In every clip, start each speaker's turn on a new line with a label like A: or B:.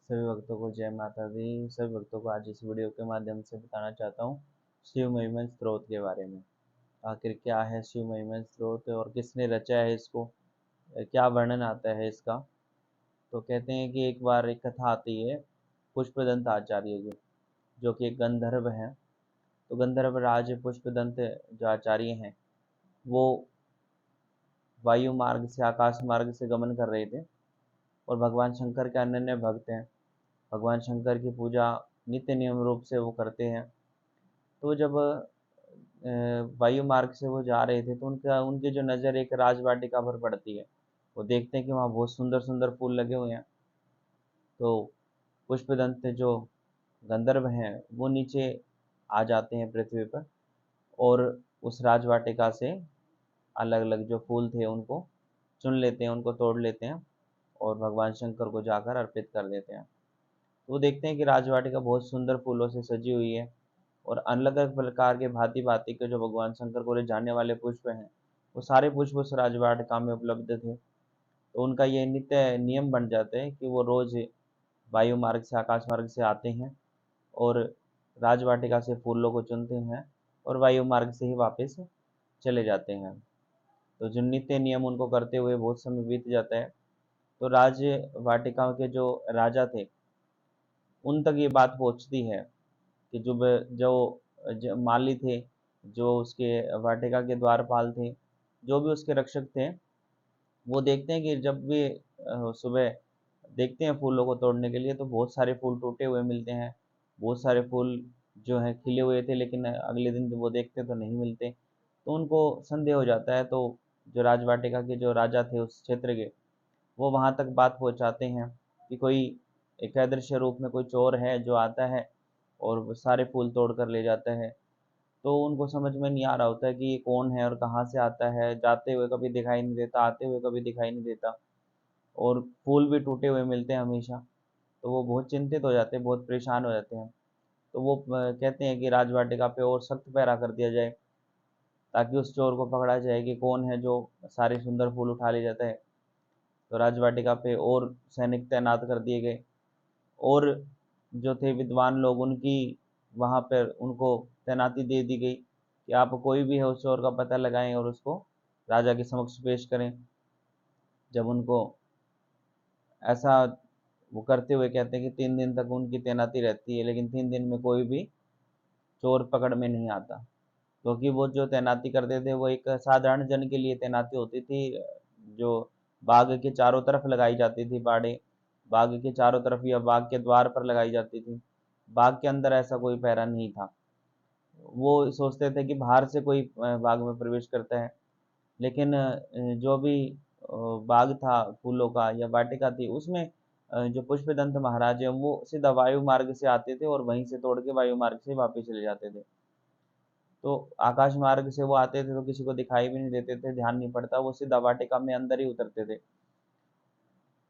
A: सभी भक्तों को जय माता दी। सभी भक्तों को आज इस वीडियो के माध्यम से बताना चाहता हूँ शिव महिमन स्त्रोत के बारे में। आखिर क्या है शिव महिमन स्त्रोत और किसने रचा है इसको, क्या वर्णन आता है इसका। तो कहते हैं कि एक बार एक कथा आती है पुष्पदंत आचार्य की, जो कि एक गंधर्व हैं। तो गंधर्व राज पुष्पदंत जो आचार्य हैं, वो वायु मार्ग से आकाश मार्ग से गमन कर रहे थे और भगवान शंकर के अनन्य भक्त हैं। भगवान शंकर की पूजा नित्य नियम रूप से वो करते हैं। तो जब वायु मार्ग से वो जा रहे थे तो उनका उनकी जो नज़र एक राजवाटिका पर पड़ती है। वो देखते हैं कि वहाँ बहुत सुंदर सुंदर फूल लगे हुए हैं। तो पुष्पदंत जो गंधर्व हैं वो नीचे आ जाते हैं पृथ्वी पर और उस राजवाटिका से अलग अलग जो फूल थे उनको चुन लेते हैं, उनको तोड़ लेते हैं और भगवान शंकर को जाकर अर्पित कर देते हैं। तो वो देखते हैं कि राजवाटिका बहुत सुंदर फूलों से सजी हुई है और अलग अलग प्रकार के भांति भांति के जो भगवान शंकर को ले जाने वाले पुष्प हैं, वो सारे पुष्प उस राजवाटिका में उपलब्ध थे। तो उनका ये नित्य नियम बन जाता है कि वो रोज वायु मार्ग से आकाश मार्ग से आते हैं और राजवाटिका से फूलों को चुनते हैं और वायु मार्ग से ही वापस चले जाते हैं। तो जो नित्य नियम उनको करते हुए बहुत समय बीत जाता है। तो राजवाटिका के जो राजा थे उन तक ये बात पहुंचती है कि जो माली थे, जो उसके वाटिका के द्वारपाल थे, जो भी उसके रक्षक थे, वो देखते हैं कि जब भी सुबह देखते हैं फूलों को तोड़ने के लिए तो बहुत सारे फूल टूटे हुए मिलते हैं। बहुत सारे फूल जो हैं खिले हुए थे, लेकिन अगले दिन वो देखते तो नहीं मिलते। तो उनको संदेह हो जाता है। तो जो राजवाटिका के जो राजा थे उस क्षेत्र के, वो वहाँ तक बात पहुँचाते हैं कि कोई एक अदृश्य रूप में कोई चोर है जो आता है और वो सारे फूल तोड़ कर ले जाता है। तो उनको समझ में नहीं आ रहा होता है कि ये कौन है और कहाँ से आता है। जाते हुए कभी दिखाई नहीं देता, आते हुए कभी दिखाई नहीं देता और फूल भी टूटे हुए मिलते हैं हमेशा। तो वो बहुत चिंतित हो जाते हैं, बहुत परेशान हो जाते हैं। तो वो कहते हैं कि राजवाटिका पे और सख्त पहरा कर दिया जाए ताकि उस चोर को पकड़ा जाए कि कौन है जो सारे सुंदर फूल उठा ले जाता है। तो राजवाटिका पे और सैनिक तैनात कर दिए गए और जो थे विद्वान लोग उनकी वहाँ पर उनको तैनाती दे दी गई कि आप कोई भी है उस चोर का पता लगाएं और उसको राजा के समक्ष पेश करें। जब उनको ऐसा वो करते हुए कहते हैं कि 3 दिन तक उनकी तैनाती रहती है, लेकिन 3 दिन में कोई भी चोर पकड़ में नहीं आता। क्योंकि वो जो तैनाती करते थे वो एक साधारण जन के लिए तैनाती होती थी। जो बाग के चारों तरफ लगाई जाती थी बाड़े, बाग के चारों तरफ या बाग के द्वार पर लगाई जाती थी। बाग के अंदर ऐसा कोई पहरा नहीं था। वो सोचते थे कि बाहर से कोई बाग में प्रवेश करता है। लेकिन जो भी बाग था फूलों का या वाटिका थी उसमें जो पुष्पदंत महाराज है वो सीधा वायु मार्ग से आते थे और वहीं से तोड़ के वायु मार्ग से वापस चले जाते थे। तो आकाश मार्ग से वो आते थे तो किसी को दिखाई भी नहीं देते थे, ध्यान नहीं पड़ता, वो सीधा वाटिका में अंदर ही उतरते थे।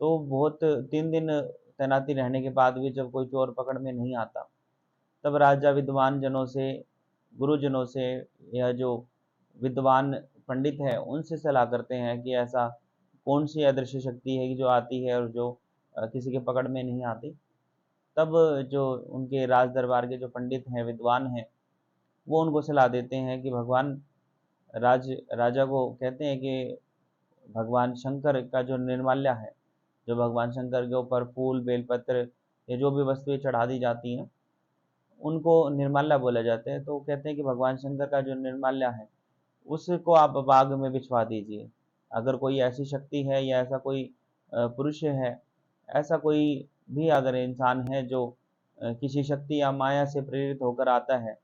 A: तो बहुत 3 दिन तैनाती रहने के बाद भी जब कोई चोर पकड़ में नहीं आता, तब राजा विद्वान जनों से, गुरुजनों से या जो विद्वान पंडित है उनसे सलाह करते हैं कि ऐसा कौन सी अदृश्य शक्ति है कि जो आती है और जो किसी के पकड़ में नहीं आती। तब जो उनके राज दरबार के जो पंडित हैं, विद्वान हैं, वो उनको सलाह देते हैं कि भगवान राजा को कहते हैं कि भगवान शंकर का जो निर्माल्या है, जो भगवान शंकर के ऊपर फूल बेलपत्र या जो भी वस्तुएं चढ़ा दी जाती हैं उनको निर्माल्या बोला जाता है। तो कहते हैं कि भगवान शंकर का जो निर्माल्या है उसको आप बाग में बिछवा दीजिए। अगर कोई ऐसी शक्ति है या ऐसा कोई पुरुष है, ऐसा कोई भी अगर इंसान है जो किसी शक्ति या माया से प्रेरित होकर आता है,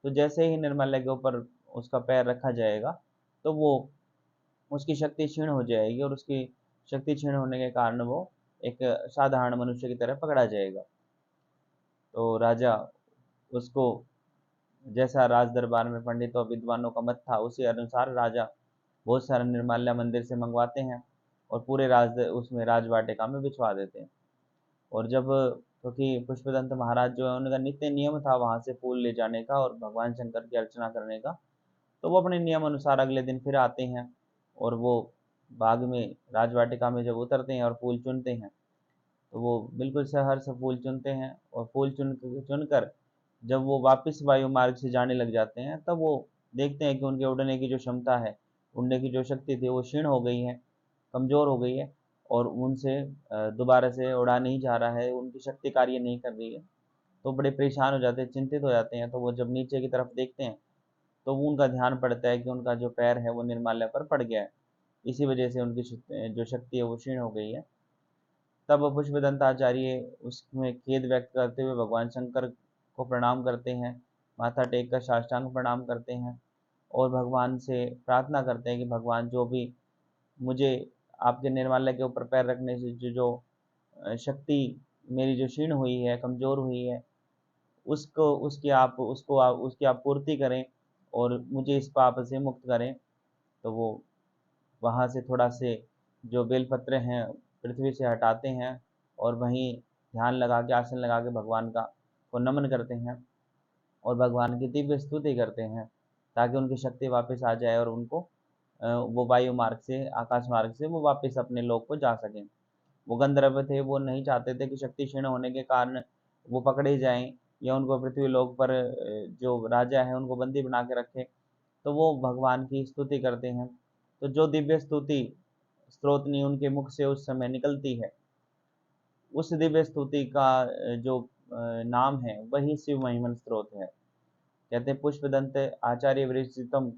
A: तो जैसे ही निर्माल्य के ऊपर उसका पैर रखा जाएगा तो वो उसकी शक्ति क्षीण हो जाएगी और उसकी शक्ति क्षीण होने के कारण वो एक साधारण मनुष्य की तरह पकड़ा जाएगा। तो राजा उसको, जैसा राज दरबार में पंडितों और विद्वानों का मत था उसी अनुसार राजा बहुत सारा निर्माल्या मंदिर से मंगवाते हैं और पूरे उसमें राजवाटिका में बिछवा देते हैं। और जब, क्योंकि पुष्पदंत महाराज जो है उनका नित्य नियम था वहां से फूल ले जाने का और भगवान शंकर की अर्चना करने का, तो वो अपने नियम अनुसार अगले दिन फिर आते हैं और वो बाग में राजवाटिका में जब उतरते हैं और फूल चुनते हैं, तो वो बिल्कुल सहर से फूल चुनते हैं, और फूल चुनकर जब वो वापस वायु मार्ग से जाने लग जाते हैं, तब वो देखते हैं कि उनके उड़ने की जो क्षमता है, उड़ने की जो शक्ति थी, वो क्षीण हो गई है, कमज़ोर हो गई है, और उनसे दोबारा से उड़ा नहीं जा रहा है, उनकी शक्ति कार्य नहीं कर रही है। तो बड़े परेशान हो जाते हैं, चिंतित हो जाते हैं। तो वो जब नीचे की तरफ देखते हैं, तो वो उनका ध्यान पड़ता है कि उनका जो पैर है वो निर्माल्य पर पड़ गया है। इसी वजह से उनकी जो शक्ति है वो क्षीण हो गई है। तब पुष्पदंत आचार्य उसमें खेद व्यक्त करते हुए भगवान शंकर को प्रणाम करते हैं, माथा टेक कर साष्टांग प्रणाम करते हैं, और भगवान से प्रार्थना करते हैं कि भगवान, जो भी मुझे आपके निर्माल्य के ऊपर पैर रखने से जो जो शक्ति मेरी जो क्षीण हुई है, कमज़ोर हुई है, उसकी आप पूर्ति करें, और मुझे इस पाप से मुक्त करें। तो वो वहाँ से थोड़ा से जो बेलपत्र हैं पृथ्वी से हटाते हैं, और वहीं ध्यान लगा के, आसन लगा के भगवान का को नमन करते हैं, और भगवान की दिव्य स्तुति करते हैं, ताकि उनकी शक्ति वापस आ जाए और उनको वो वायु मार्ग से, आकाश मार्ग से वो वापस अपने लोक को जा सकें। वो गंधर्व थे, वो नहीं चाहते थे कि शक्ति क्षीण होने के कारण वो पकड़े जाएं, या उनको पृथ्वी लोक पर जो राजा है उनको बंदी बना के रखे। तो वो भगवान की स्तुति करते हैं। तो जो दिव्य स्तुति स्त्रोतनी उनके मुख से उस समय निकलती है, उस दिव्य स्तुति का जो नाम है, वही शिव महिमन स्त्रोत है। कहते हैं पुष्पदंत आचार्य विरचितम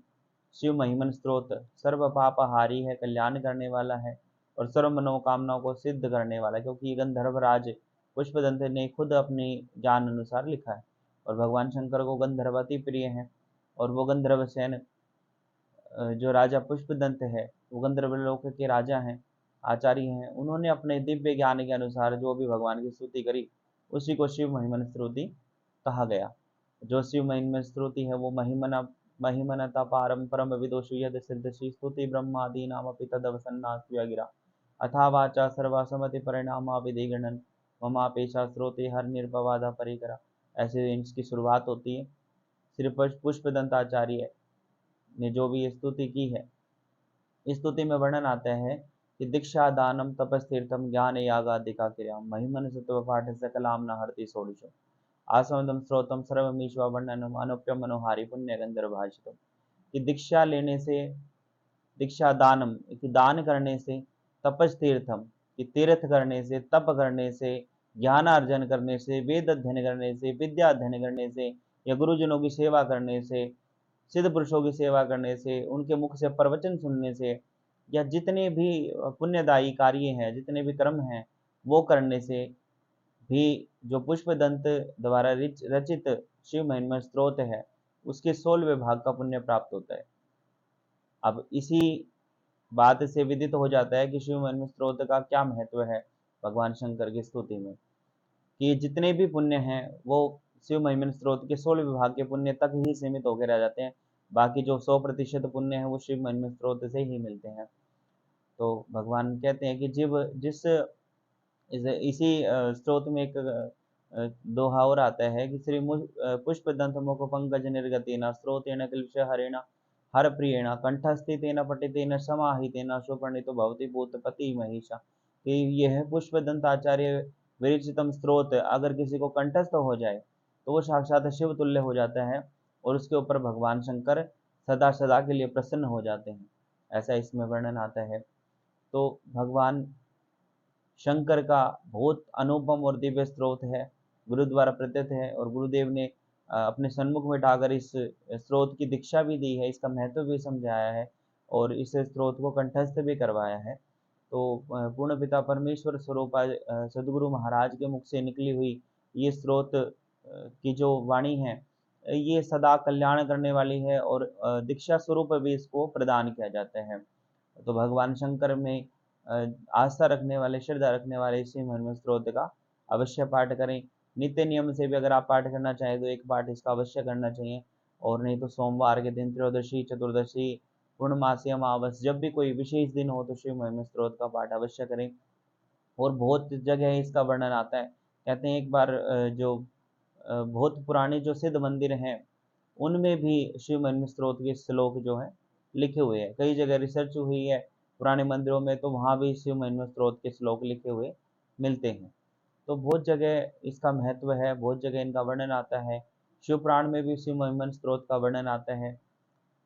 A: शिव महिमन स्त्रोत सर्व पापहारी है, कल्याण करने वाला है, और सर्व मनोकामनाओं को सिद्ध करने वाला है। क्योंकि ये गंधर्वराज पुष्पदंत ने खुद अपनी ज्ञान अनुसार लिखा है, और भगवान शंकर को गंधर्व अति प्रिय है। और वो गंधर्व सेन जो राजा पुष्पदंत है, वो गंधर्व लोक के राजा हैं, आचार्य हैं। उन्होंने अपने दिव्य ज्ञान के अनुसार जो भी भगवान की स्तुति करी, उसी को शिव महिमन स्तुति कहा गया। जो शिव महिमन स्तुति है वो महिमनता पारम परम विदोषु यद सिद्ध श्री स्तुति ब्रह्मादि नाम अपि तदवसन्नास्त्य गिरा अथा वाचा सर्वासमति परिणामा विधिगणन ममापेशा स्रोते हर निर्भवादा परिकरा। ऐसे इसकी शुरुआत होती है। श्री पुष्पदंत आचार्य ने जो भी स्तुति की है, इस स्तुति में वर्णन आता है कि दीक्षा दानम तपस्तीर्थम ज्ञान यागादिका क्रिया महिमन सत्व पाठ सकलाम न हरति षोडशो आसमदम स्रोतम सर्वमीश्वर वर्णनम अनुप्य मनोहारी पुण्य गंधर्भाषितम। कि दीक्षा लेने से, दीक्षा दानम कि दान करने से, तपस तीर्थम कि तीर्थ करने से, तप करने से, ज्ञान अर्जन करने से, वेद अध्ययन करने से, विद्या अध्ययन करने से, या गुरुजनों की सेवा करने से, सिद्ध पुरुषों की सेवा करने से, उनके मुख से प्रवचन सुनने से, या जितने भी पुण्यदायी कार्य हैं, जितने भी कर्म हैं, वो करने से भी जो पुष्पदंत द्वारा रचित शिव महिमा स्त्रोत है, उसके 16वें भाग का पुण्य प्राप्त होता है। अब इसी बात से विदित हो जाता है कि शिव महिमा स्त्रोत का क्या महत्व है भगवान शंकर की स्तुति में, कि जितने भी पुण्य हैं वो शिव महिमन स्त्रोत के 16 विभाग के पुण्य तक ही सीमित होकर रह जाते हैं। बाकी जो 100% पुण्य है वो शिव महिमन स्त्रोत से ही मिलते हैं। तो भगवान कहते हैं कि जीव जिस इसी स्त्रोत में एक दोहा और आता है कि श्री पुष्पदंत मुख पंकज निर्गतेन स्त्रोतेन क्लिश हरेण हर प्रियेण कंठस्थितेन पठितेन समाहितेन सुपर्णितो भवति भूतपति महिषा। कि यह पुष्पदंत आचार्य विरचितम स्त्रोत अगर किसी को कंठस्थ हो जाए, तो वो साक्षात शिव तुल्य हो जाता है, और उसके ऊपर भगवान शंकर सदा सदा के लिए प्रसन्न हो जाते हैं। ऐसा इसमें वर्णन आता है। तो भगवान शंकर का बहुत अनुपम और दिव्य स्रोत है, गुरु द्वारा प्रदत्त है, और गुरुदेव ने अपने सन्मुख में ढाकर इस स्रोत की दीक्षा भी दी है, इसका महत्व भी समझाया है, और इस स्रोत को कंठस्थ भी करवाया है। तो पूर्ण पिता परमेश्वर स्वरूप सदगुरु महाराज के मुख से निकली हुई ये स्रोत की जो वाणी है, ये सदा कल्याण करने वाली है, और दीक्षा स्वरूप भी इसको प्रदान किया जाता है। तो भगवान शंकर में आस्था रखने वाले, श्रद्धा रखने वाले इसी महिमा स्त्रोत का अवश्य पाठ करें। नित्य नियम से भी अगर आप पाठ करना चाहें तो एक पाठ इसका अवश्य करना चाहिए, और नहीं तो सोमवार के दिन, त्रयोदशी, चतुर्दशी, पूर्णमासी, अमावस, जब भी कोई विशेष दिन हो तो शिव महिमा स्त्रोत का पाठ अवश्य करें। और बहुत जगह इसका वर्णन आता है। कहते हैं एक बार जो बहुत पुराने जो सिद्ध मंदिर हैं, उनमें भी शिव महिमा स्त्रोत के श्लोक जो हैं लिखे हुए हैं। कई जगह रिसर्च हुई है पुराने मंदिरों में, तो वहाँ भी शिव महिमा स्त्रोत के श्लोक लिखे हुए मिलते हैं। तो बहुत जगह इसका महत्व है, बहुत जगह इनका वर्णन आता है। शिव पुराण में भी शिव महिमन स्त्रोत का वर्णन आता है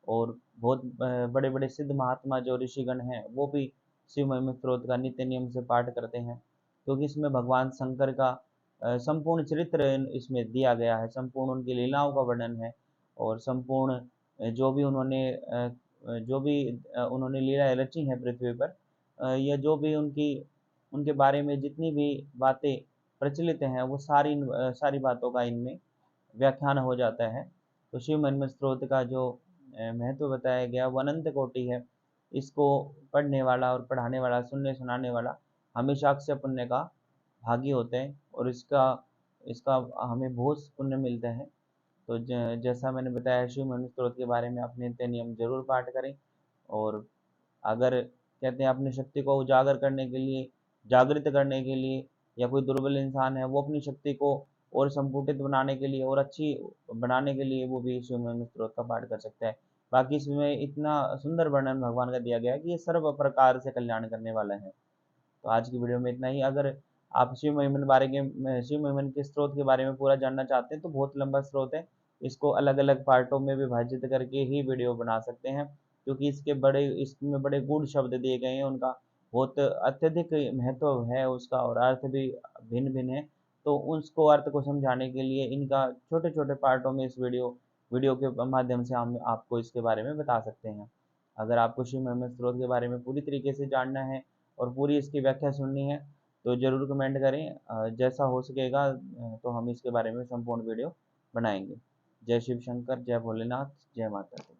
A: और बहुत बड़े बड़े सिद्ध महात्मा जो ऋषिगण हैं वो भी शिव महिमन स्त्रोत का नित्य नियम से पाठ करते हैं, क्योंकि इसमें भगवान शंकर का संपूर्ण चरित्र इसमें दिया गया है, संपूर्ण उनकी लीलाओं का वर्णन है और संपूर्ण जो भी उन्होंने लीलाएं रची हैं पृथ्वी पर, या जो भी उनके बारे में जितनी भी बातें प्रचलित हैं वो सारी बातों का इनमें व्याख्यान हो जाता है। तो शिव महिमन स्त्रोत का जो महत्व बताया गया वो अनंत कोटि है। इसको पढ़ने वाला और पढ़ाने वाला, सुनने सुनाने वाला हमेशा अक्षय पुण्य का भागी होते हैं और इसका इसका हमें बहुत पुण्य मिलता है। तो जैसा मैंने बताया, शिव महिमन स्त्रोत के बारे में आप नित्य नियम जरूर पाठ करें। और अगर कहते हैं अपनी शक्ति को उजागर करने के लिए, जागृत करने के लिए, या कोई दुर्बल इंसान है वो अपनी शक्ति को और संपुटित बनाने के लिए और अच्छी बनाने के लिए वो भी शिव महिमन स्त्रोत का पाठ कर सकता है। बाकी इसमें इतना सुंदर वर्णन भगवान का दिया गया है कि ये सर्व प्रकार से कल्याण करने वाला है। तो आज की वीडियो में इतना ही। अगर आप शिव महिमन के स्रोत के बारे में पूरा जानना चाहते हैं तो बहुत लंबा स्रोत है, इसको अलग अलग पार्टों में विभाजित करके ही वीडियो बना सकते हैं, क्योंकि इसमें बड़े गूढ़ शब्द दिए गए हैं, उनका बहुत अत्यधिक महत्व है उसका और अर्थ भी भिन्न भिन्न है। तो उसको अर्थ को समझाने के लिए इनका छोटे छोटे पार्टों में इस वीडियो के माध्यम से हम आपको इसके बारे में बता सकते हैं। अगर आपको शिव महिमन स्रोत के बारे में पूरी तरीके से जानना है और पूरी इसकी व्याख्या सुननी है तो ज़रूर कमेंट करें। जैसा हो सकेगा तो हम इसके बारे में संपूर्ण वीडियो बनाएंगे। जय शिव शंकर, जय भोलेनाथ, जय माता दी।